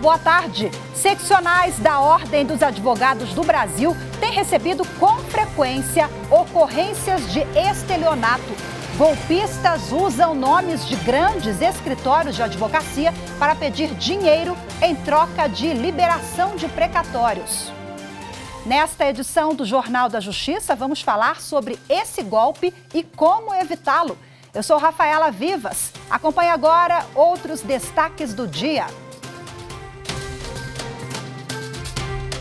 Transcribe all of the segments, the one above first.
boa tarde. Seccionais da Ordem dos Advogados do Brasil têm recebido com frequência ocorrências de estelionato. Golpistas usam nomes de grandes escritórios de advocacia para pedir dinheiro em troca de liberação de precatórios. Nesta edição do Jornal da Justiça, vamos falar sobre esse golpe e como evitá-lo. Eu sou Rafaela Vivas. Acompanhe agora outros destaques do dia.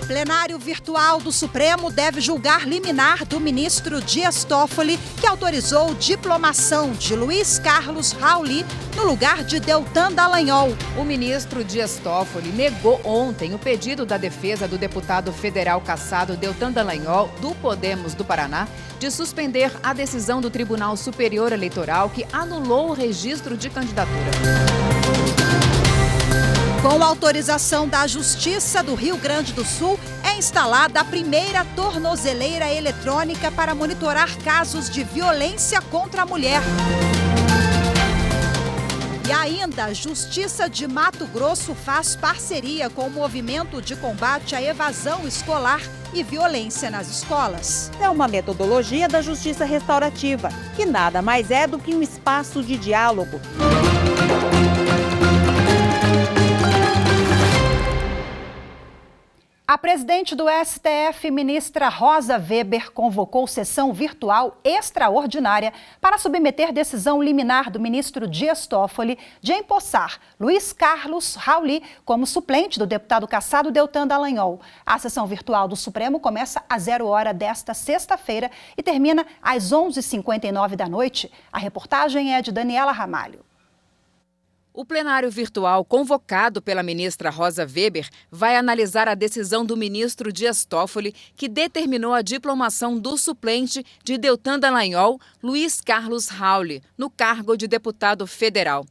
Plenário virtual do Supremo deve julgar liminar do ministro Dias Toffoli, que autorizou diplomação de Luiz Carlos Rauli no lugar de Deltan Dallagnol. O ministro Dias Toffoli negou ontem o pedido da defesa do deputado federal cassado Deltan Dallagnol, do Podemos do Paraná, de suspender a decisão do Tribunal Superior Eleitoral que anulou o registro de candidatura. Com autorização da Justiça do Rio Grande do Sul, é instalada a primeira tornozeleira eletrônica para monitorar casos de violência contra a mulher. E ainda, a Justiça de Mato Grosso faz parceria com o Movimento de Combate à Evasão Escolar e Violência nas Escolas. É uma metodologia da justiça restaurativa, que nada mais é do que um espaço de diálogo. A presidente do STF, ministra Rosa Weber, convocou sessão virtual extraordinária para submeter decisão liminar do ministro Dias Toffoli de empossar Luiz Carlos Rauli como suplente do deputado cassado Deltan Dallagnol. A sessão virtual do Supremo começa às 0h desta sexta-feira e termina às 11h59 da noite. A reportagem é de Daniela Ramalho. O plenário virtual convocado pela ministra Rosa Weber vai analisar a decisão do ministro Dias Toffoli, que determinou a diplomação do suplente de Deltan Dallagnol, Luiz Carlos Rauli, no cargo de deputado federal.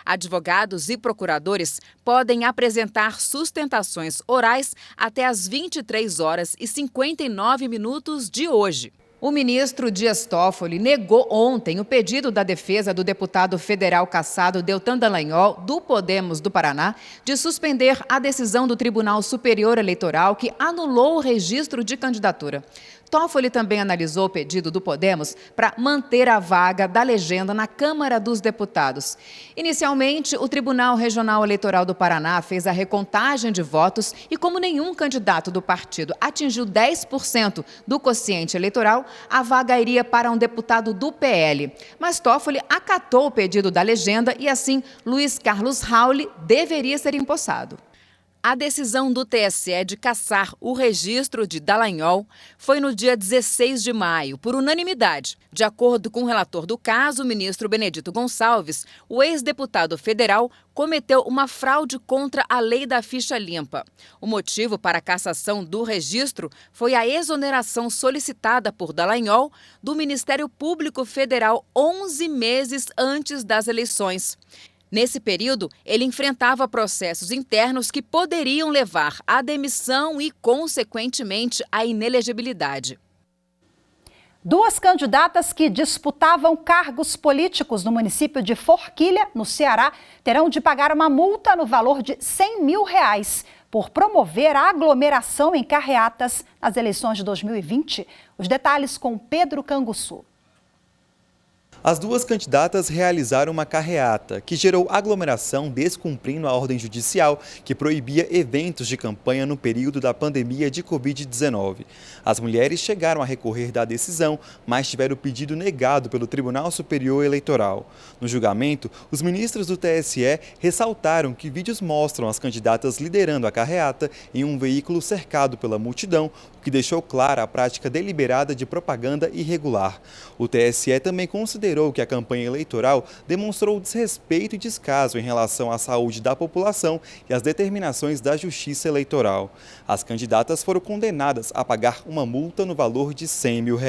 Advogados e procuradores podem apresentar sustentações orais até às 23h59 de hoje. O ministro Dias Toffoli negou ontem o pedido da defesa do deputado federal cassado Deltan Dallagnol, do Podemos do Paraná, de suspender a decisão do Tribunal Superior Eleitoral que anulou o registro de candidatura. Toffoli também analisou o pedido do Podemos para manter a vaga da legenda na Câmara dos Deputados. Inicialmente, o Tribunal Regional Eleitoral do Paraná fez a recontagem de votos e, como nenhum candidato do partido atingiu 10% do quociente eleitoral, a vaga iria para um deputado do PL. Mas Toffoli acatou o pedido da legenda e, assim, Luiz Carlos Rauli deveria ser empossado. A decisão do TSE de cassar o registro de Dallagnol foi no dia 16 de maio, por unanimidade. De acordo com o relator do caso, o ministro Benedito Gonçalves, o ex-deputado federal cometeu uma fraude contra a lei da ficha limpa. O motivo para a cassação do registro foi a exoneração solicitada por Dallagnol do Ministério Público Federal 11 meses antes das eleições. Nesse período, ele enfrentava processos internos que poderiam levar à demissão e, consequentemente, à inelegibilidade. Duas candidatas que disputavam cargos políticos no município de Forquilha, no Ceará, terão de pagar uma multa no valor de R$100 mil por promover a aglomeração em carreatas nas eleições de 2020. Os detalhes com Pedro Canguçu. As duas candidatas realizaram uma carreata que gerou aglomeração, descumprindo a ordem judicial que proibia eventos de campanha no período da pandemia de Covid-19. As mulheres chegaram a recorrer da decisão, mas tiveram o pedido negado pelo Tribunal Superior Eleitoral. No julgamento, os ministros do TSE ressaltaram que vídeos mostram as candidatas liderando a carreata em um veículo cercado pela multidão, o que deixou clara a prática deliberada de propaganda irregular. O TSE também considerou que a campanha eleitoral demonstrou desrespeito e descaso em relação à saúde da população e às determinações da Justiça Eleitoral. As candidatas foram condenadas a pagar uma multa no valor de R$100 mil.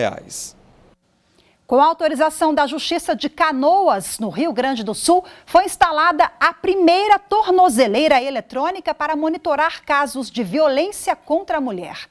Com a autorização da Justiça de Canoas, no Rio Grande do Sul, foi instalada a primeira tornozeleira eletrônica para monitorar casos de violência contra a mulher.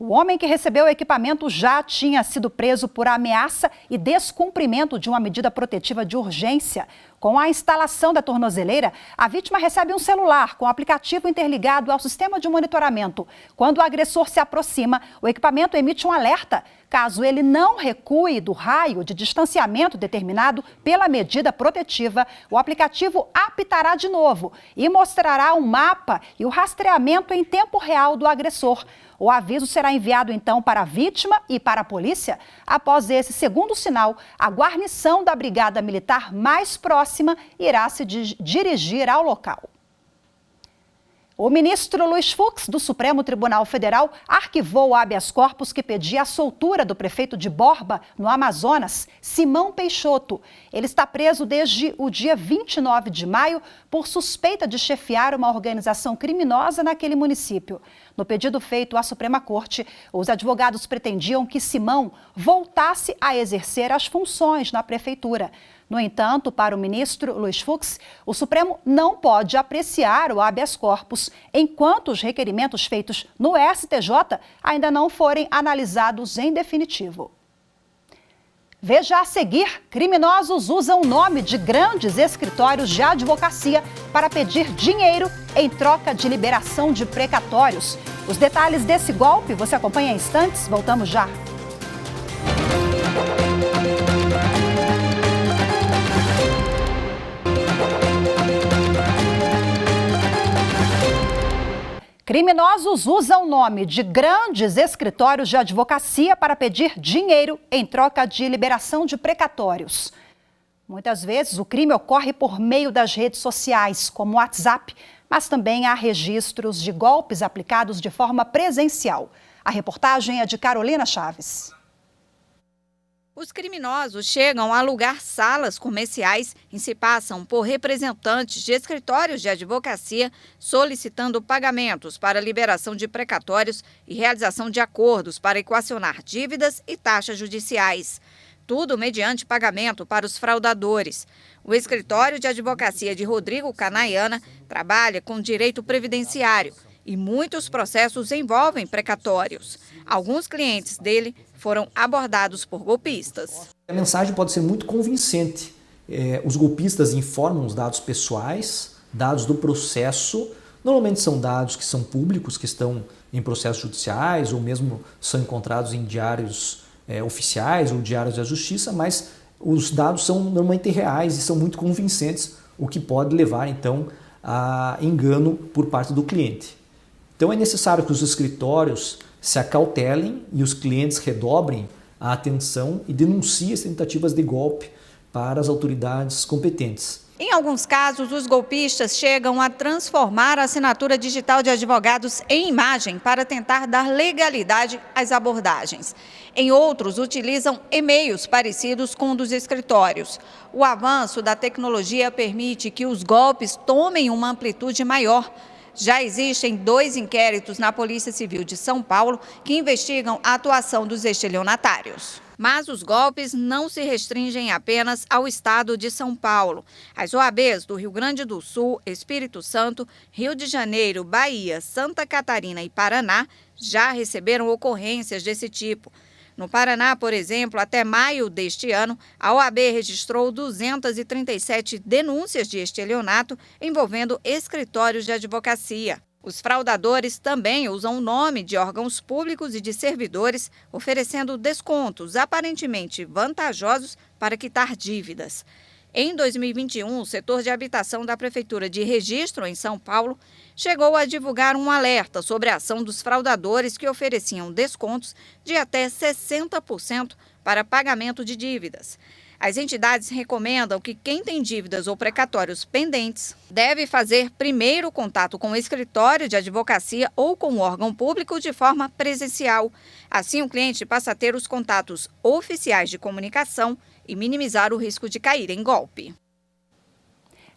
O homem que recebeu o equipamento já tinha sido preso por ameaça e descumprimento de uma medida protetiva de urgência. Com a instalação da tornozeleira, a vítima recebe um celular com o aplicativo interligado ao sistema de monitoramento. Quando o agressor se aproxima, o equipamento emite um alerta. Caso ele não recue do raio de distanciamento determinado pela medida protetiva, o aplicativo apitará de novo e mostrará um mapa e o rastreamento em tempo real do agressor. O aviso será enviado então para a vítima e para a polícia. Após esse segundo sinal, a guarnição da Brigada Militar mais próxima irá se dirigir ao local. O ministro Luiz Fux, do Supremo Tribunal Federal, arquivou o habeas corpus que pedia a soltura do prefeito de Borba, no Amazonas, Simão Peixoto. Ele está preso desde o dia 29 de maio por suspeita de chefiar uma organização criminosa naquele município. No pedido feito à Suprema Corte, os advogados pretendiam que Simão voltasse a exercer as funções na prefeitura. No entanto, para o ministro Luiz Fux, o Supremo não pode apreciar o habeas corpus enquanto os requerimentos feitos no STJ ainda não forem analisados em definitivo. Veja a seguir: criminosos usam o nome de grandes escritórios de advocacia para pedir dinheiro em troca de liberação de precatórios. Os detalhes desse golpe você acompanha em instantes. Voltamos já. Criminosos usam o nome de grandes escritórios de advocacia para pedir dinheiro em troca de liberação de precatórios. Muitas vezes o crime ocorre por meio das redes sociais, como o WhatsApp, mas também há registros de golpes aplicados de forma presencial. A reportagem é de Carolina Chaves. Os criminosos chegam a alugar salas comerciais e se passam por representantes de escritórios de advocacia, solicitando pagamentos para liberação de precatórios e realização de acordos para equacionar dívidas e taxas judiciais. Tudo mediante pagamento para os fraudadores. O escritório de advocacia de Rodrigo Canaiana trabalha com direito previdenciário e muitos processos envolvem precatórios. Alguns clientes dele foram abordados por golpistas. A mensagem pode ser muito convincente. Os golpistas informam os dados pessoais, dados do processo. Normalmente são dados que são públicos, que estão em processos judiciais ou mesmo são encontrados em diários oficiais ou diários da justiça, mas os dados são normalmente reais e são muito convincentes, o que pode levar então a engano por parte do cliente. Então é necessário que os escritórios se acautelem e os clientes redobrem a atenção e denunciem as tentativas de golpe para as autoridades competentes. Em alguns casos, os golpistas chegam a transformar a assinatura digital de advogados em imagem para tentar dar legalidade às abordagens. Em outros, utilizam e-mails parecidos com o dos escritórios. O avanço da tecnologia permite que os golpes tomem uma amplitude maior. Já existem 2 inquéritos na Polícia Civil de São Paulo que investigam a atuação dos estelionatários. Mas os golpes não se restringem apenas ao estado de São Paulo. As OABs do Rio Grande do Sul, Espírito Santo, Rio de Janeiro, Bahia, Santa Catarina e Paraná já receberam ocorrências desse tipo. No Paraná, por exemplo, até maio deste ano, a OAB registrou 237 denúncias de estelionato envolvendo escritórios de advocacia. Os fraudadores também usam o nome de órgãos públicos e de servidores, oferecendo descontos aparentemente vantajosos para quitar dívidas. Em 2021, o setor de habitação da Prefeitura de Registro, em São Paulo, chegou a divulgar um alerta sobre a ação dos fraudadores que ofereciam descontos de até 60% para pagamento de dívidas. As entidades recomendam que quem tem dívidas ou precatórios pendentes deve fazer primeiro contato com o escritório de advocacia ou com o órgão público de forma presencial. Assim, o cliente passa a ter os contatos oficiais de comunicação e minimizar o risco de cair em golpe.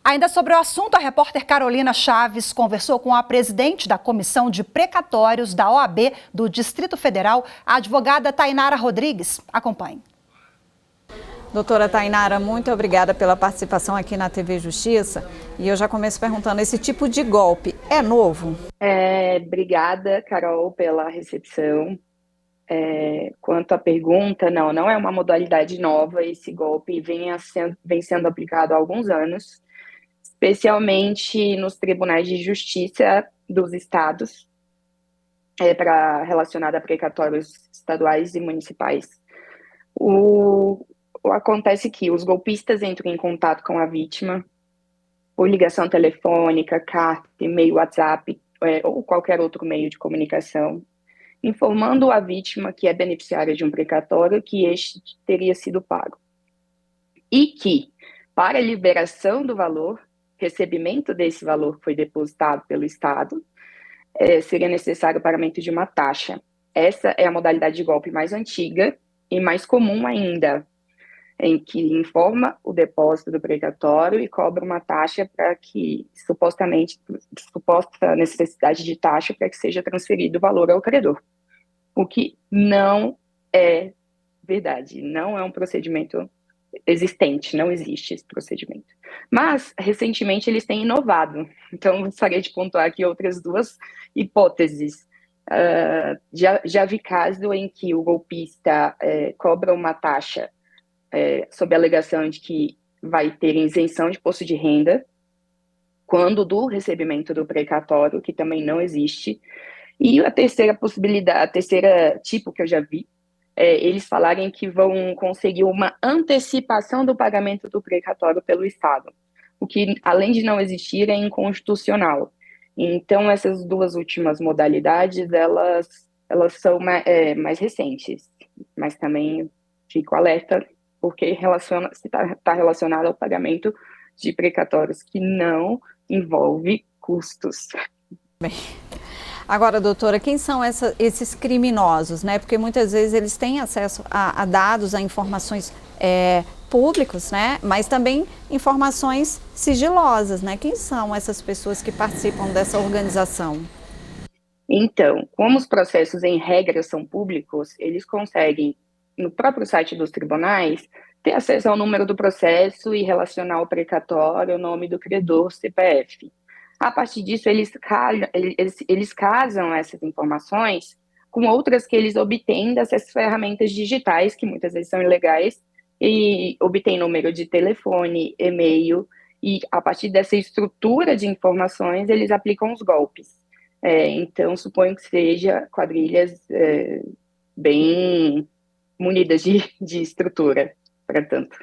Ainda sobre o assunto, a repórter Carolina Chaves conversou com a presidente da Comissão de Precatórios da OAB do Distrito Federal, a advogada Tainara Rodrigues. Acompanhe. Doutora Tainara, muito obrigada pela participação aqui na TV Justiça. E eu já começo perguntando, esse tipo de golpe é novo? Obrigada, Carol, pela recepção. Quanto à pergunta, não é uma modalidade nova. Esse golpe vem sendo aplicado há alguns anos, especialmente nos tribunais de justiça dos estados, relacionado a precatórios estaduais e municipais. Acontece que os golpistas entram em contato com a vítima por ligação telefônica, carta, e-mail, WhatsApp, ou qualquer outro meio de comunicação, informando a vítima que é beneficiária de um precatório que este teria sido pago. E que, para a liberação do valor, recebimento desse valor que foi depositado pelo Estado, seria necessário o pagamento de uma taxa. Essa é a modalidade de golpe mais antiga e mais comum ainda, em que informa o depósito do precatório e cobra uma taxa para que, suposta necessidade de taxa para que seja transferido o valor ao credor. O que não é verdade, não é um procedimento existente, não existe esse procedimento. Mas, recentemente, eles têm inovado. Então, gostaria de pontuar aqui outras duas hipóteses. Já vi caso em que o golpista cobra uma taxa sob a alegação de que vai ter isenção de imposto de renda, quando do recebimento do precatório, que também não existe. E a terceira possibilidade, a terceira tipo que eu já vi, eles falarem que vão conseguir uma antecipação do pagamento do precatório pelo Estado, o que, além de não existir, é inconstitucional. Então, essas duas últimas modalidades, elas são mais recentes, mas também fico alerta, porque está relacionado ao pagamento de precatórios que não envolve custos. Bem, agora, doutora, quem são esses criminosos, né? Porque muitas vezes eles têm acesso a dados, a informações públicos, né? Mas também informações sigilosas, né? Quem são essas pessoas que participam dessa organização? Então, como os processos em regra são públicos, eles conseguem, no próprio site dos tribunais, ter acesso ao número do processo e relacionar o precatório, o nome do credor, CPF. A partir disso, eles casam essas informações com outras que eles obtêm dessas ferramentas digitais, que muitas vezes são ilegais, e obtêm número de telefone, e-mail, e a partir dessa estrutura de informações, eles aplicam os golpes. Então, suponho que seja quadrilhas bem munidas de estrutura, para tanto.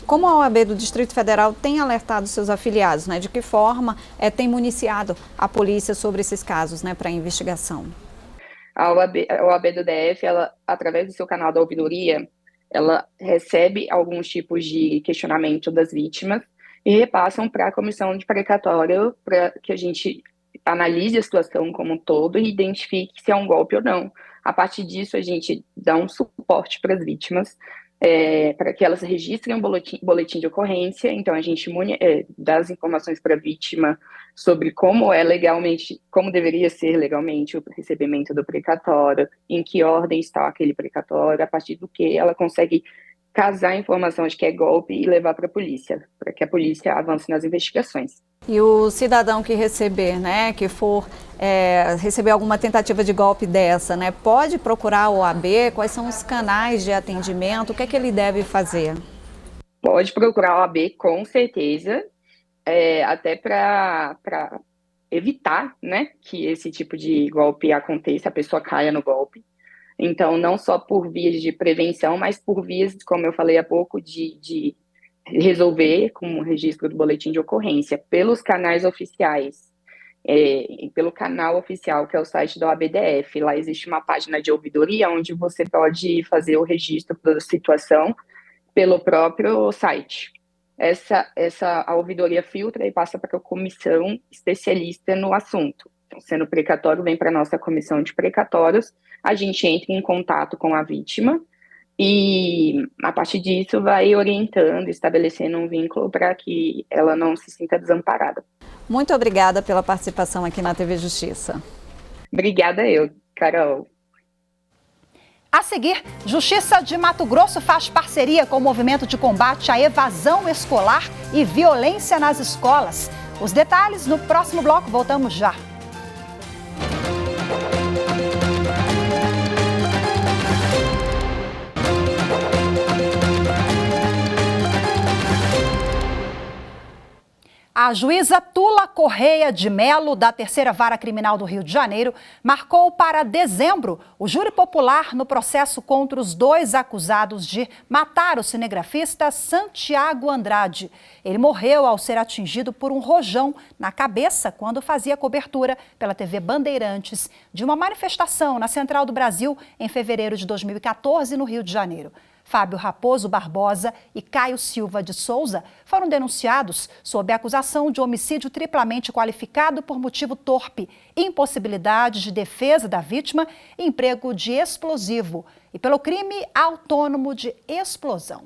Como a OAB do Distrito Federal tem alertado seus afiliados, né? De que forma tem municiado a polícia sobre esses casos, né, para investigação? A OAB do DF, ela, através do seu canal da ouvidoria, ela recebe alguns tipos de questionamento das vítimas e repassam para a comissão de precatório para que a gente analise a situação como um todo e identifique se é um golpe ou não. A partir disso, a gente dá um suporte para as vítimas, para que elas registrem um boletim de ocorrência. Então, a gente dá as informações para a vítima sobre como deveria ser legalmente o recebimento do precatório, em que ordem está aquele precatório, a partir do que ela consegue casar a informação de que é golpe e levar para a polícia, para que a polícia avance nas investigações. E o cidadão que receber, né, que for receber alguma tentativa de golpe dessa, né, pode procurar a OAB? Quais são os canais de atendimento? O que é que ele deve fazer? Pode procurar a OAB, com certeza, até para evitar, né, que esse tipo de golpe aconteça, a pessoa caia no golpe. Então, não só por vias de prevenção, mas por vias, como eu falei há pouco, de resolver com o registro do boletim de ocorrência pelos canais oficiais, pelo canal oficial, que é o site da OABDF. Lá existe uma página de ouvidoria onde você pode fazer o registro da situação pelo próprio site. A ouvidoria filtra e passa para a comissão especialista no assunto. Então, sendo precatório, vem para a nossa comissão de precatórios, a gente entra em contato com a vítima e, a partir disso, vai orientando, estabelecendo um vínculo para que ela não se sinta desamparada. Muito obrigada pela participação aqui na TV Justiça. Obrigada eu, Carol. A seguir, Justiça de Mato Grosso faz parceria com o movimento de combate à evasão escolar e violência nas escolas. Os detalhes no próximo bloco, voltamos já. A juíza Tula Correia de Melo, da Terceira Vara Criminal do Rio de Janeiro, marcou para dezembro o júri popular no processo contra os 2 acusados de matar o cinegrafista Santiago Andrade. Ele morreu ao ser atingido por um rojão na cabeça quando fazia cobertura pela TV Bandeirantes de uma manifestação na Central do Brasil em fevereiro de 2014 no Rio de Janeiro. Fábio Raposo Barbosa e Caio Silva de Souza foram denunciados sob a acusação de homicídio triplamente qualificado por motivo torpe, impossibilidade de defesa da vítima e emprego de explosivo e pelo crime autônomo de explosão.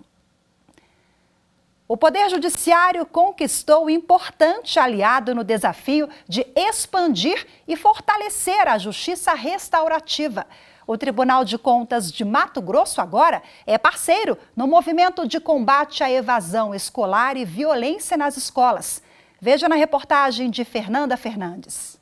O Poder Judiciário conquistou um importante aliado no desafio de expandir e fortalecer a justiça restaurativa. O Tribunal de Contas de Mato Grosso agora é parceiro no movimento de combate à evasão escolar e violência nas escolas. Veja na reportagem de Fernanda Fernandes.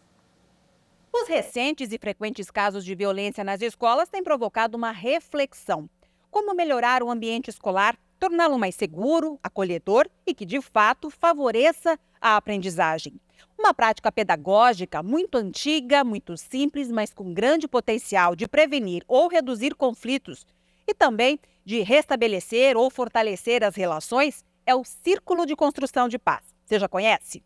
Os recentes e frequentes casos de violência nas escolas têm provocado uma reflexão. Como melhorar o ambiente escolar, torná-lo mais seguro, acolhedor e que, de fato, favoreça a aprendizagem. Uma prática pedagógica muito antiga, muito simples, mas com grande potencial de prevenir ou reduzir conflitos e também de restabelecer ou fortalecer as relações é o Círculo de Construção de Paz. Você já conhece?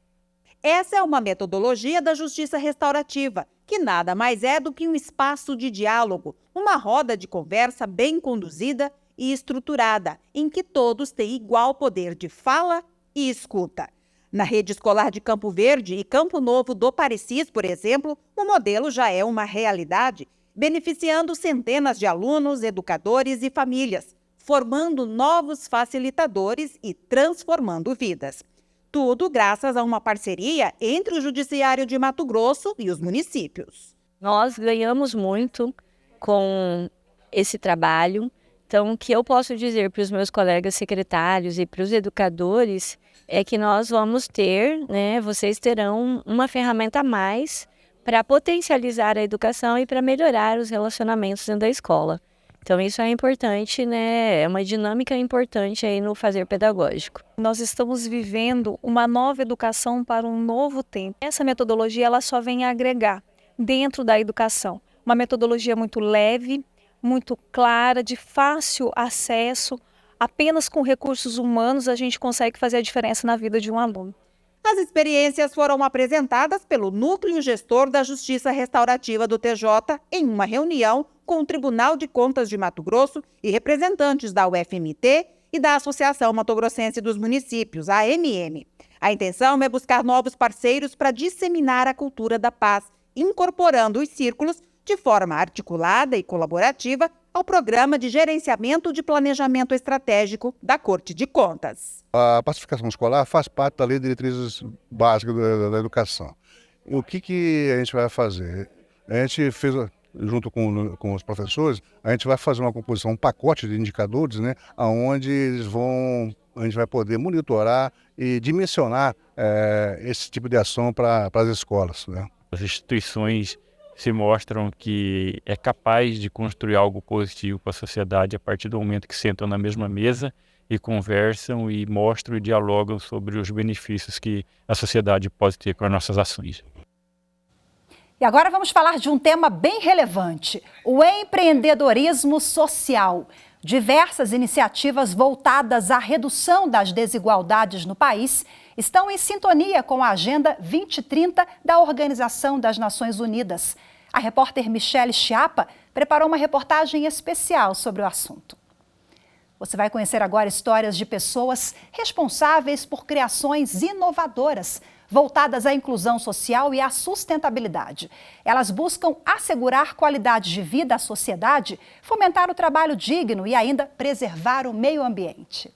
Essa é uma metodologia da justiça restaurativa, que nada mais é do que um espaço de diálogo, uma roda de conversa bem conduzida e estruturada, em que todos têm igual poder de fala e escuta. Na rede escolar de Campo Verde e Campo Novo do Parecis, por exemplo, o modelo já é uma realidade, beneficiando centenas de alunos, educadores e famílias, formando novos facilitadores e transformando vidas. Tudo graças a uma parceria entre o Judiciário de Mato Grosso e os municípios. Nós ganhamos muito com esse trabalho. Então, o que eu posso dizer para os meus colegas secretários e para os educadores é que nós vamos ter, vocês terão uma ferramenta a mais para potencializar a educação e para melhorar os relacionamentos dentro da escola. Então, isso é importante, é uma dinâmica importante aí no fazer pedagógico. Nós estamos vivendo uma nova educação para um novo tempo. Essa metodologia ela só vem agregar dentro da educação. Uma metodologia muito leve, muito clara, de fácil acesso. Apenas com recursos humanos a gente consegue fazer a diferença na vida de um aluno. As experiências foram apresentadas pelo Núcleo Gestor da Justiça Restaurativa do TJ em uma reunião com o Tribunal de Contas de Mato Grosso e representantes da UFMT e da Associação Mato Grossense dos Municípios, a AMM. A intenção é buscar novos parceiros para disseminar a cultura da paz, incorporando os círculos de forma articulada e colaborativa ao Programa de Gerenciamento de Planejamento Estratégico da Corte de Contas. A pacificação escolar faz parte da Lei de Diretrizes Básicas da Educação. E o que a gente vai fazer? A gente fez, junto com os professores, a gente vai fazer uma composição, um pacote de indicadores, onde a gente vai poder monitorar e dimensionar esse tipo de ação para as escolas. As instituições se mostram que é capaz de construir algo positivo para a sociedade a partir do momento que sentam na mesma mesa e conversam e mostram e dialogam sobre os benefícios que a sociedade pode ter com as nossas ações. E agora vamos falar de um tema bem relevante, o empreendedorismo social. Diversas iniciativas voltadas à redução das desigualdades no país estão em sintonia com a Agenda 2030 da Organização das Nações Unidas. A repórter Michele Chiapa preparou uma reportagem especial sobre o assunto. Você vai conhecer agora histórias de pessoas responsáveis por criações inovadoras, voltadas à inclusão social e à sustentabilidade. Elas buscam assegurar qualidade de vida à sociedade, fomentar o trabalho digno e ainda preservar o meio ambiente.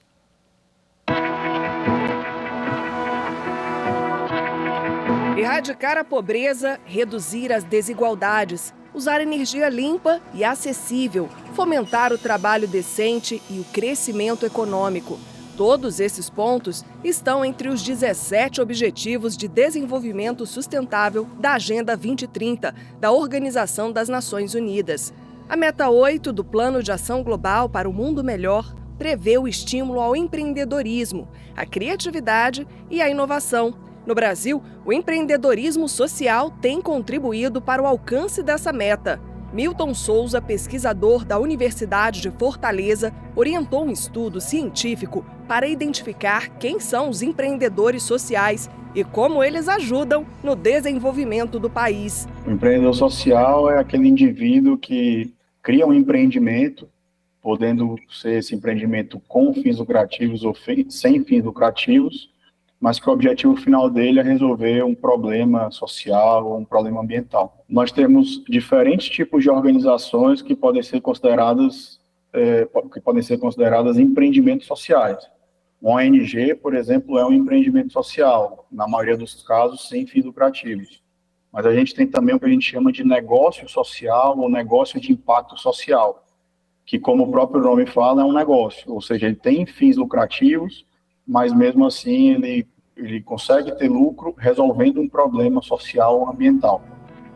Erradicar a pobreza, reduzir as desigualdades, usar energia limpa e acessível, fomentar o trabalho decente e o crescimento econômico. Todos esses pontos estão entre os 17 Objetivos de Desenvolvimento Sustentável da Agenda 2030, da Organização das Nações Unidas. A meta 8 do Plano de Ação Global para o Mundo Melhor prevê o estímulo ao empreendedorismo, a criatividade e a inovação, No Brasil, o empreendedorismo social tem contribuído para o alcance dessa meta. Milton Souza, pesquisador da Universidade de Fortaleza, orientou um estudo científico para identificar quem são os empreendedores sociais e como eles ajudam no desenvolvimento do país. O empreendedor social é aquele indivíduo que cria um empreendimento, podendo ser esse empreendimento com fins lucrativos ou sem fins lucrativos, mas que o objetivo final dele é resolver um problema social ou um problema ambiental. Nós temos diferentes tipos de organizações que podem ser consideradas empreendimentos sociais. Uma ONG, por exemplo, é um empreendimento social, na maioria dos casos sem fins lucrativos. Mas a gente tem também o que a gente chama de negócio social ou negócio de impacto social, que, como o próprio nome fala, é um negócio, ou seja, ele tem fins lucrativos, mas mesmo assim ele consegue ter lucro resolvendo um problema social ou ambiental.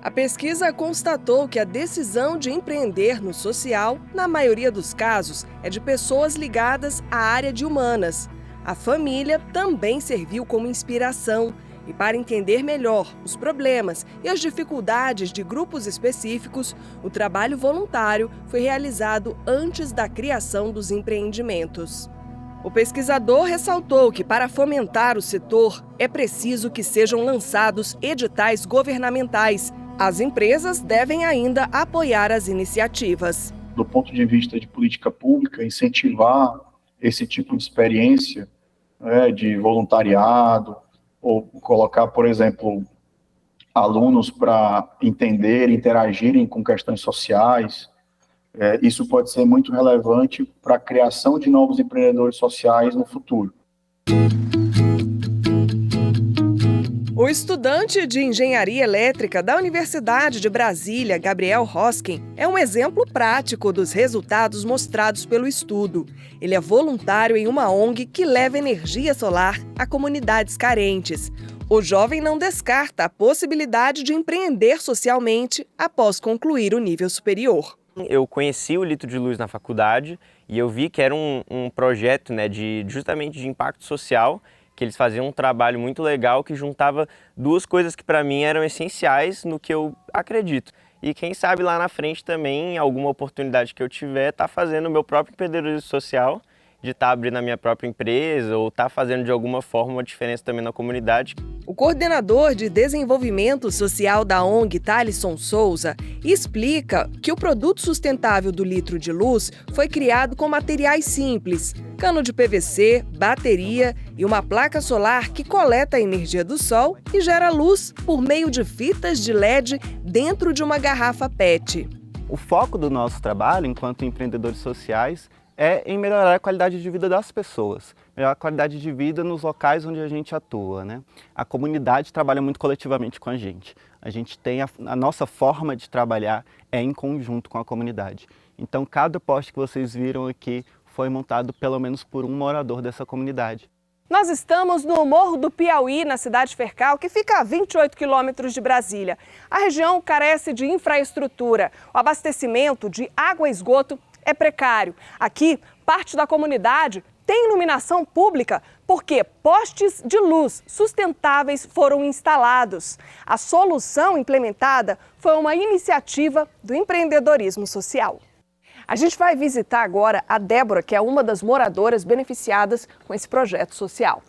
A pesquisa constatou que a decisão de empreender no social, na maioria dos casos, é de pessoas ligadas à área de humanas. A família também serviu como inspiração. E para entender melhor os problemas e as dificuldades de grupos específicos, o trabalho voluntário foi realizado antes da criação dos empreendimentos. O pesquisador ressaltou que, para fomentar o setor, é preciso que sejam lançados editais governamentais. As empresas devem ainda apoiar as iniciativas. Do ponto de vista de política pública, incentivar esse tipo de experiência, de voluntariado, ou colocar, por exemplo, alunos para entender, interagirem com questões sociais. Isso pode ser muito relevante para a criação de novos empreendedores sociais no futuro. O estudante de engenharia elétrica da Universidade de Brasília, Gabriel Hoskin, é um exemplo prático dos resultados mostrados pelo estudo. Ele é voluntário em uma ONG que leva energia solar a comunidades carentes. O jovem não descarta a possibilidade de empreender socialmente após concluir o nível superior. Eu conheci o Litro de Luz na faculdade e eu vi que era um projeto, justamente de impacto social, que eles faziam um trabalho muito legal que juntava duas coisas que para mim eram essenciais no que eu acredito. E quem sabe lá na frente também, alguma oportunidade que eu tiver, tá fazendo o meu próprio empreendedorismo social, de estar abrindo a minha própria empresa ou estar fazendo de alguma forma uma diferença também na comunidade. O coordenador de desenvolvimento social da ONG, Thalisson Souza, explica que o produto sustentável do Litro de Luz foi criado com materiais simples, cano de PVC, bateria e uma placa solar que coleta a energia do sol e gera luz por meio de fitas de LED dentro de uma garrafa PET. O foco do nosso trabalho, enquanto empreendedores sociais, é em melhorar a qualidade de vida das pessoas, melhorar a qualidade de vida nos locais onde a gente atua, A comunidade trabalha muito coletivamente com a gente. A gente tem a nossa forma de trabalhar é em conjunto com a comunidade. Então, cada poste que vocês viram aqui foi montado pelo menos por um morador dessa comunidade. Nós estamos no Morro do Piauí, na cidade Fercal, que fica a 28 quilômetros de Brasília. A região carece de infraestrutura. O abastecimento de água e esgoto é precário. Aqui, parte da comunidade tem iluminação pública porque postes de luz sustentáveis foram instalados. A solução implementada foi uma iniciativa do empreendedorismo social. A gente vai visitar agora a Débora, que é uma das moradoras beneficiadas com esse projeto social.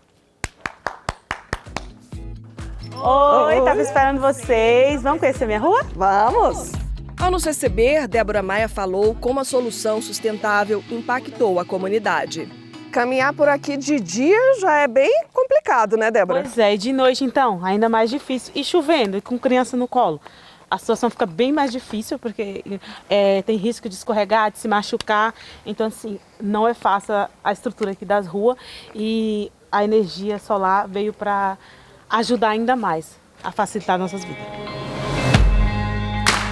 Oi, estava esperando vocês. Vamos conhecer minha rua? Vamos! Ao nos receber, Débora Maia falou como a solução sustentável impactou a comunidade. Caminhar por aqui de dia já é bem complicado, né, Débora? Pois é, e de noite então, ainda mais difícil. E chovendo, e com criança no colo. A situação fica bem mais difícil, porque tem risco de escorregar, de se machucar. Então, assim, não é fácil a estrutura aqui das ruas. E a energia solar veio para ajudar ainda mais a facilitar nossas vidas.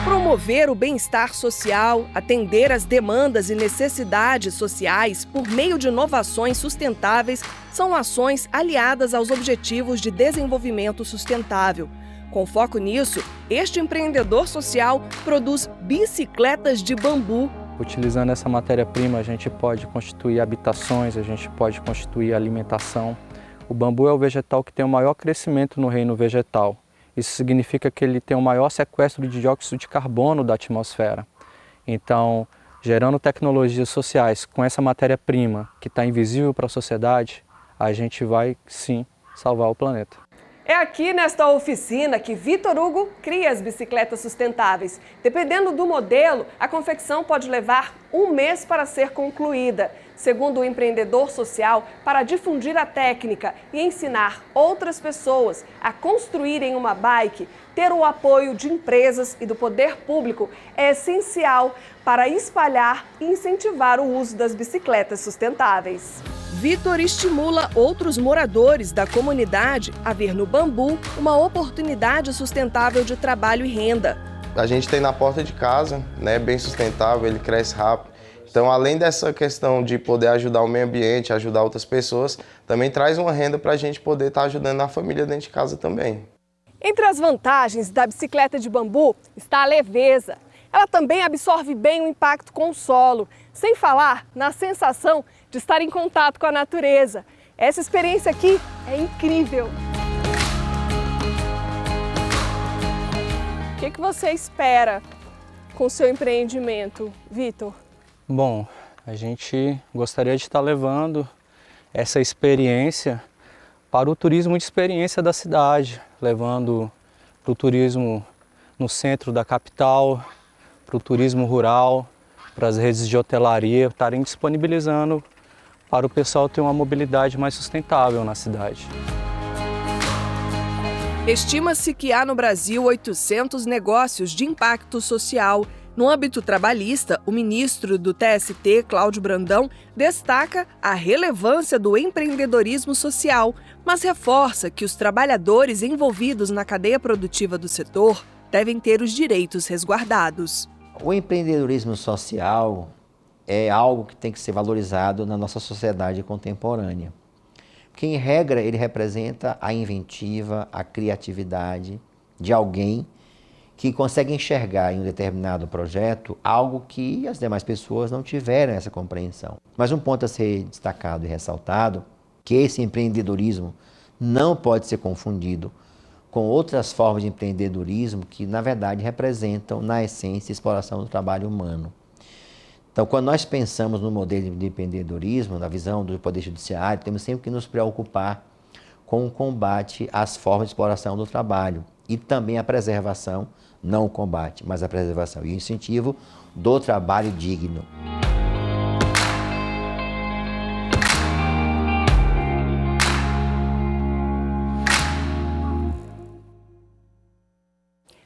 Promover o bem-estar social, atender às demandas e necessidades sociais por meio de inovações sustentáveis são ações aliadas aos Objetivos de Desenvolvimento Sustentável. Com foco nisso, este empreendedor social produz bicicletas de bambu. Utilizando essa matéria-prima, a gente pode constituir habitações, a gente pode constituir alimentação, O bambu é o vegetal que tem o maior crescimento no reino vegetal. Isso significa que ele tem o maior sequestro de dióxido de carbono da atmosfera. Então, gerando tecnologias sociais com essa matéria-prima que está invisível para a sociedade, a gente vai, sim, salvar o planeta. É aqui nesta oficina que Vitor Hugo cria as bicicletas sustentáveis. Dependendo do modelo, a confecção pode levar 1 mês para ser concluída. Segundo o empreendedor social, para difundir a técnica e ensinar outras pessoas a construírem uma bike, ter o apoio de empresas e do poder público é essencial para espalhar e incentivar o uso das bicicletas sustentáveis. Vitor estimula outros moradores da comunidade a ver no bambu uma oportunidade sustentável de trabalho e renda. A gente tem na porta de casa, né, bem sustentável, ele cresce rápido. Então, além dessa questão de poder ajudar o meio ambiente, ajudar outras pessoas, também traz uma renda para a gente poder estar ajudando a família dentro de casa também. Entre as vantagens da bicicleta de bambu está a leveza. Ela também absorve bem o impacto com o solo, sem falar na sensação de estar em contato com a natureza. Essa experiência aqui é incrível. O que você espera com o seu empreendimento, Vitor? Bom, a gente gostaria de estar levando essa experiência para o turismo de experiência da cidade, levando para o turismo no centro da capital, para o turismo rural, para as redes de hotelaria, estarem disponibilizando para o pessoal ter uma mobilidade mais sustentável na cidade. Estima-se que há no Brasil 800 negócios de impacto social. No âmbito trabalhista, o ministro do TST, Cláudio Brandão, destaca a relevância do empreendedorismo social, mas reforça que os trabalhadores envolvidos na cadeia produtiva do setor devem ter os direitos resguardados. O empreendedorismo social é algo que tem que ser valorizado na nossa sociedade contemporânea. Porque, em regra, ele representa a inventiva, a criatividade de alguém que consegue enxergar em um determinado projeto algo que as demais pessoas não tiveram essa compreensão. Mas um ponto a ser destacado e ressaltado, que esse empreendedorismo não pode ser confundido com outras formas de empreendedorismo que, na verdade, representam, na essência, a exploração do trabalho humano. Então, quando nós pensamos no modelo de empreendedorismo, na visão do Poder Judiciário, temos sempre que nos preocupar com o combate às formas de exploração do trabalho e também a preservação, não o combate, mas a preservação e o incentivo do trabalho digno.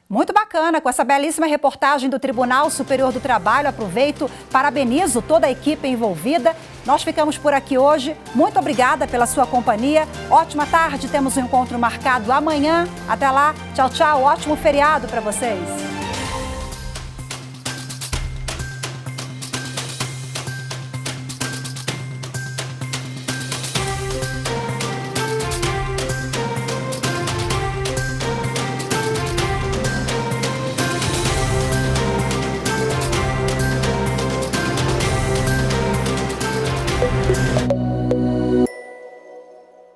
Muito bacana, com essa belíssima reportagem do Tribunal Superior do Trabalho. Aproveito, parabenizo toda a equipe envolvida. Nós ficamos por aqui hoje. Muito obrigada pela sua companhia. Ótima tarde, temos um encontro marcado amanhã. Até lá, tchau, tchau. Ótimo feriado para vocês.